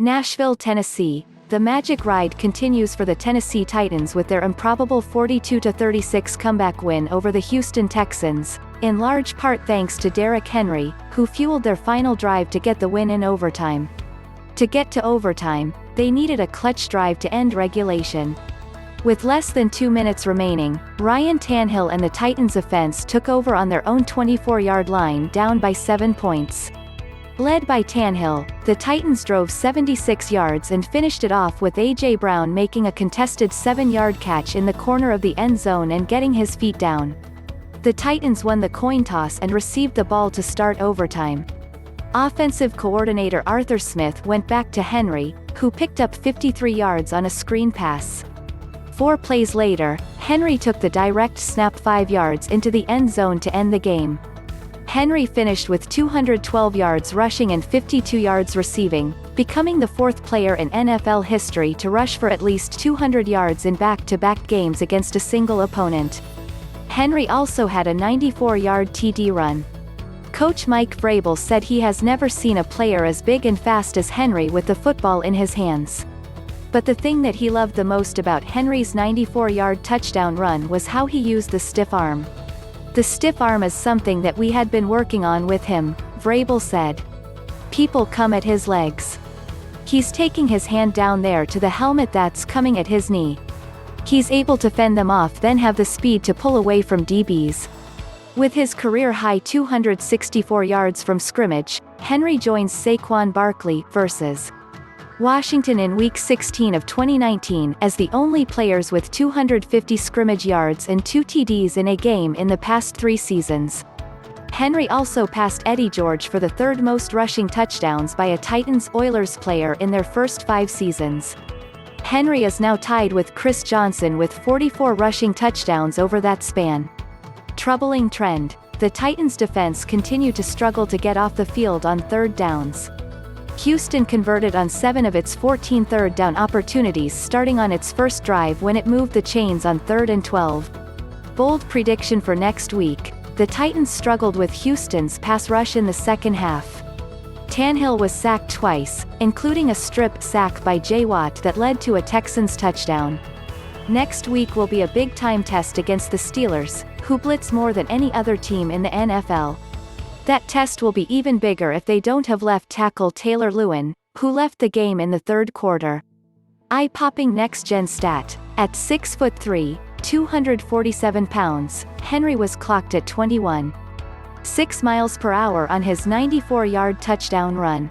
Nashville, Tennessee. The magic ride continues for the Tennessee Titans with their improbable 42-36 comeback win over the Houston Texans, in large part thanks to Derrick Henry, who fueled their final drive to get the win in overtime. To get to overtime, they needed a clutch drive to end regulation. With less than 2 minutes remaining, Ryan Tannehill and the Titans offense took over on their own 24-yard line down by 7 points. Led by Tannehill, the Titans drove 76 yards and finished it off with A.J. Brown making a contested 7-yard catch in the corner of the end zone and getting his feet down. The Titans won the coin toss and received the ball to start overtime. Offensive coordinator Arthur Smith went back to Henry, who picked up 53 yards on a screen pass. 4 plays later, Henry took the direct snap 5 yards into the end zone to end the game. Henry finished with 212 yards rushing and 52 yards receiving, becoming the 4th player in NFL history to rush for at least 200 yards in back-to-back games against a single opponent. Henry also had a 94-yard TD run. Coach Mike Vrabel said he has never seen a player as big and fast as Henry with the football in his hands. But the thing that he loved the most about Henry's 94-yard touchdown run was how he used the stiff arm. "The stiff arm is something that we had been working on with him," Vrabel said. "People come at his legs. He's taking his hand down there to the helmet that's coming at his knee. He's able to fend them off, then have the speed to pull away from DBs." With his career-high 264 yards from scrimmage, Henry joins Saquon Barkley versus Washington in Week 16 of 2019 as the only players with 250 scrimmage yards and 2 TDs in a game in the past 3 seasons. Henry also passed Eddie George for the 3rd most rushing touchdowns by a Titans-Oilers player in their first 5 seasons. Henry is now tied with Chris Johnson with 44 rushing touchdowns over that span. Troubling trend. The Titans' defense continued to struggle to get off the field on 3rd downs. Houston converted on 7 of its 14 third down opportunities starting on its first drive when it moved the chains on 3rd and 12. Bold prediction for next week: the Titans struggled with Houston's pass rush in the second half. Tannehill was sacked twice, including a strip sack by J. Watt that led to a Texans touchdown. Next week will be a big-time test against the Steelers, who blitz more than any other team in the NFL. That test will be even bigger if they don't have left tackle Taylor Lewan, who left the game in the 3rd quarter. Eye-popping NextGen stat: at 6'3", 247 pounds, Henry was clocked at 21.6 miles per hour on his 94-yard touchdown run.